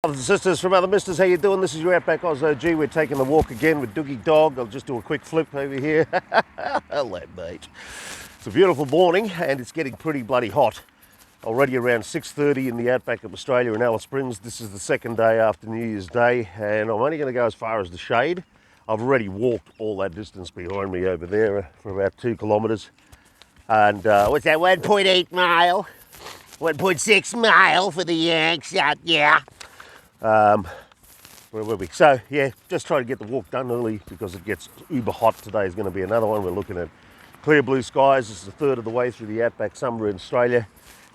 Brothers and sisters from other misters, how you doing? This is your Outback Oz OG. We're taking the walk again with Doogie Dog. I'll just do a quick flip over here. Hello, mate. It's a beautiful morning and it's getting pretty bloody hot. Already around 6:30 in the outback of Australia in Alice Springs. This is the second day after New Year's Day and I'm only going to go as far as the shade. I've already walked all that distance behind me over there for about 2 kilometres. And what's that, 1.8 mile? 1.6 mile for the Yanks out, yeah. Where were we? So yeah, just try to get the walk done early because it gets uber hot. Today is going to be another one. We're looking at clear blue skies. This is a third of the way through the outback summer in Australia,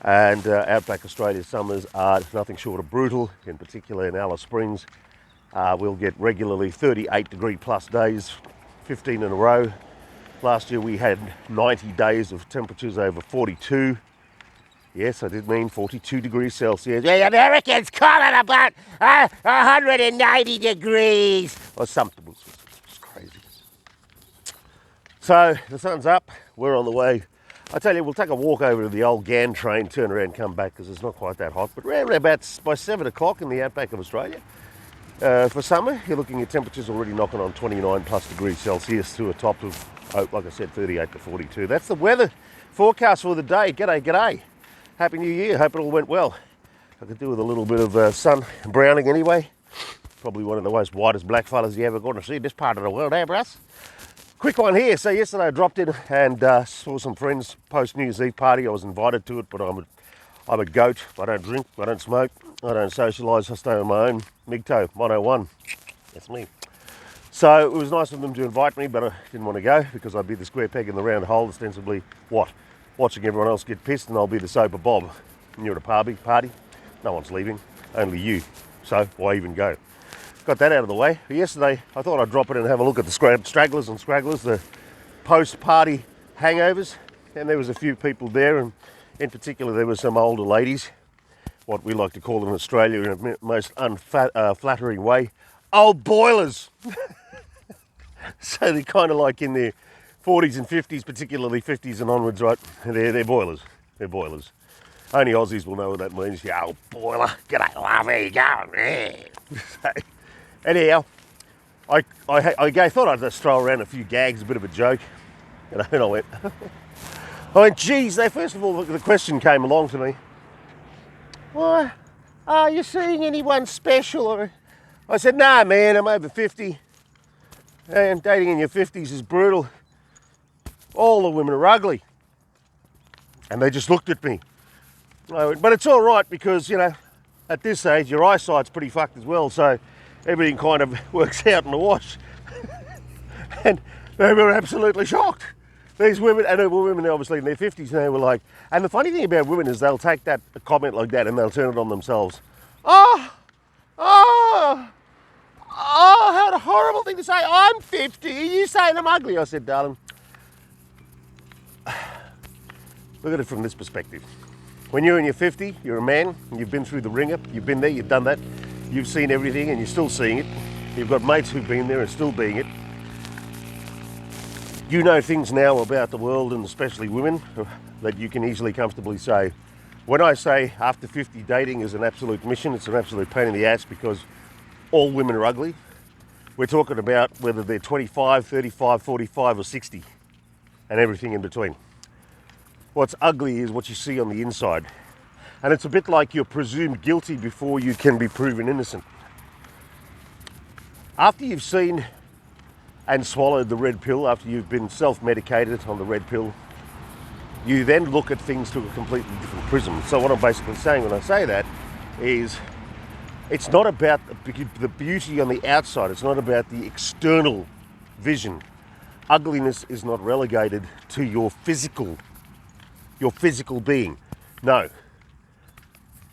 and outback Australia summers are nothing short of brutal. In particular in Alice Springs, we'll get regularly 38 degree plus days, 15 in a row. Last year we had 90 days of temperatures over 42. Yes, I did mean 42 degrees Celsius. The Americans call it about 190 degrees or something. It's crazy. So the sun's up. We're on the way. I tell you, we'll take a walk over to the old Ghan train, turn around, come back because it's not quite that hot. But around about by 7 o'clock in the outback of Australia, for summer, you're looking at temperatures already knocking on 29 plus degrees Celsius to a top of, like I said, 38 to 42. That's the weather forecast for the day. G'day, g'day. Happy New Year, hope it all went well. I could do with a little bit of sun browning anyway. Probably one of the most whitest blackfellas you ever going to see in this part of the world, eh, Bruss? Quick one here. So yesterday I dropped in and saw some friends post New Year's Eve party. I was invited to it, but I'm a goat. I don't drink, I don't smoke, I don't socialise, I stay on my own. MGTOW 101, that's me. So it was nice of them to invite me, but I didn't want to go because I'd be the square peg in the round hole, ostensibly what? Watching everyone else get pissed, and I'll be the sober Bob. And you're at a party, no one's leaving, only you. So why even go? Got that out of the way. But yesterday, I thought I'd drop in and have a look at the stragglers and scragglers, the post-party hangovers. And there was a few people there, and in particular, there were some older ladies, what we like to call in Australia in a most unflattering way, old boilers. So they're kind of like in their 40s and 50s, particularly 50s and onwards, right? They're boilers. They're boilers. Only Aussies will know what that means. Yeah, old boiler. G'day, love. How you going? So, anyhow, I thought I'd just throw around a few gags, a bit of a joke. And I went, geez, first of all, the question came along to me. Why, are you seeing anyone special? I said, nah, man, I'm over 50. And dating in your 50s is brutal. All the women are ugly. And they just looked at me. I went, but it's all right because, you know, at this age, your eyesight's pretty fucked as well. So everything kind of works out in the wash. And they were absolutely shocked. These women, and they were women obviously in their 50s, and they were like, and the funny thing about women is they'll take a comment like that and they'll turn it on themselves. Oh, what a horrible thing to say. I'm 50, are you saying I'm ugly? I said, darling, look at it from this perspective. When you're in your 50, you're a man, and you've been through the ringer, you've been there, you've done that, you've seen everything, and you're still seeing it. You've got mates who've been there and still being it. You know things now about the world, and especially women, that you can easily, comfortably say. When I say after 50 dating is an absolute mission, it's an absolute pain in the ass because all women are ugly. We're talking about whether they're 25, 35, 45 or 60 and everything in between. What's ugly is what you see on the inside. And it's a bit like you're presumed guilty before you can be proven innocent. After you've seen and swallowed the red pill, after you've been self-medicated on the red pill, you then look at things through a completely different prism. So what I'm basically saying when I say that is it's not about the beauty on the outside. It's not about the external vision. Ugliness is not relegated to your physical being. No.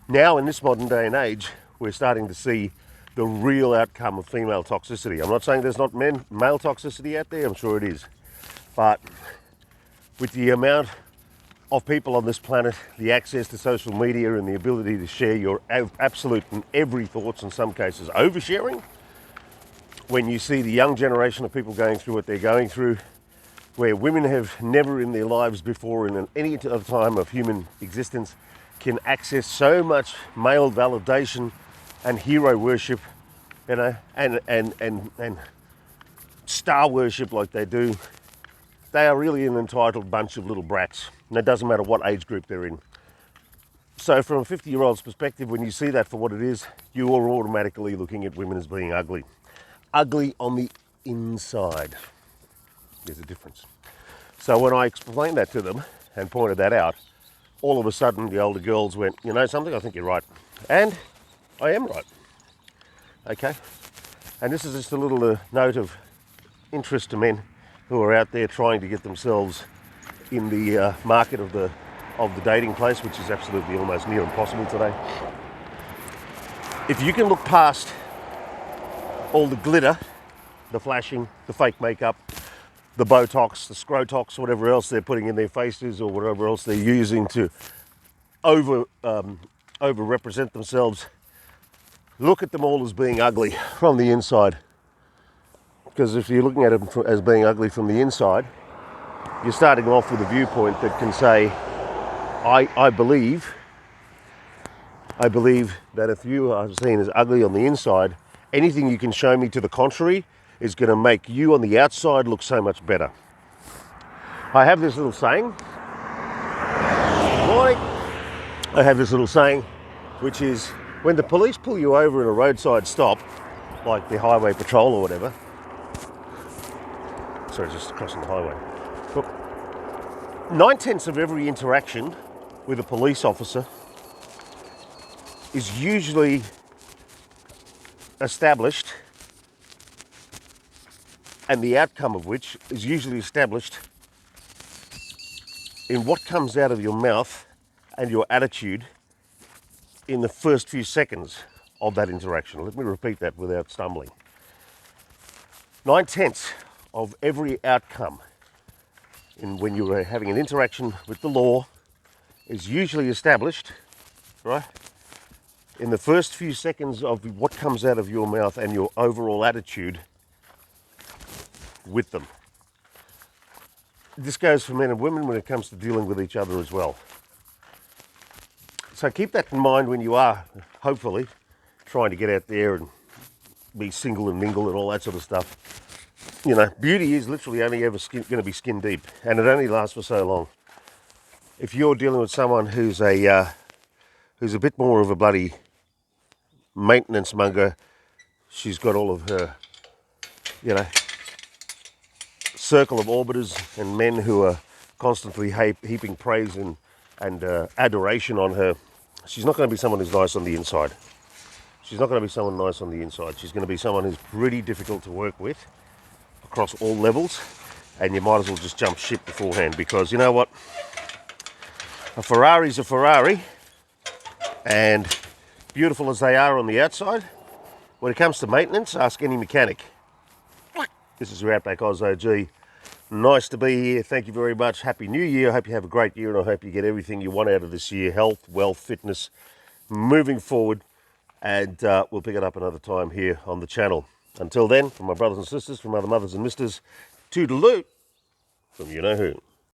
Now in this modern day and age, we're starting to see the real outcome of female toxicity. I'm not saying there's not male toxicity out there, I'm sure it is. But with the amount of people on this planet, the access to social media and the ability to share your absolute and every thoughts, in some cases oversharing, when you see the young generation of people going through what they're going through, where women have never in their lives before in any other time of human existence can access so much male validation and hero worship, you know, and star worship like they do, they are really an entitled bunch of little brats. And it doesn't matter what age group they're in. So from a 50-year-old's perspective, when you see that for what it is, you are automatically looking at women as being ugly. Ugly on the inside. There's a difference. So when I explained that to them and pointed that out, all of a sudden the older girls went, you know something, I think you're right. And I am right. Okay? And this is just a little note of interest to men who are out there trying to get themselves in the market of the dating place, which is absolutely almost near impossible today. If you can look past all the glitter, the flashing, the fake makeup, the Botox, the Scrotox, whatever else they're putting in their faces or whatever else they're using to over represent themselves, look at them all as being ugly from the inside. Because if you're looking at them as being ugly from the inside, you're starting off with a viewpoint that can say, I believe that if you are seen as ugly on the inside, anything you can show me to the contrary is going to make you on the outside look so much better. I have this little saying, morning, I have this little saying, which is when the police pull you over in a roadside stop, like the highway patrol or whatever, sorry, just crossing the highway. Look, 9/10 of every interaction with a police officer is usually established, and the outcome of which is usually established in what comes out of your mouth and your attitude in the first few seconds of that interaction. Let me repeat that without stumbling. 9/10 of every outcome when you are having an interaction with the law is usually established, right, in the first few seconds of what comes out of your mouth and your overall attitude with them. This goes for men and women when it comes to dealing with each other as well. So keep that in mind when you are, hopefully, trying to get out there and be single and mingle and all that sort of stuff. You know, beauty is literally only ever going to be skin deep, and it only lasts for so long. If you're dealing with someone who's a bit more of a bloody maintenance monger, she's got all of her, you know, circle of orbiters and men who are constantly heaping praise and adoration on her, she's not going to be someone who's nice on the inside. She's not going to be someone nice on the inside. She's going to be someone who's pretty difficult to work with across all levels, and you might as well just jump ship beforehand, because you know what? A Ferrari's a Ferrari, and beautiful as they are on the outside, when it comes to maintenance, ask any mechanic. This is your Outback Oz OG. Nice to be here. Thank you very much. Happy New Year. I hope you have a great year, and I hope you get everything you want out of this year. Health, wealth, fitness, moving forward. And we'll pick it up another time here on the channel. Until then, from my brothers and sisters, from other mothers and misters, toodaloo from you know who.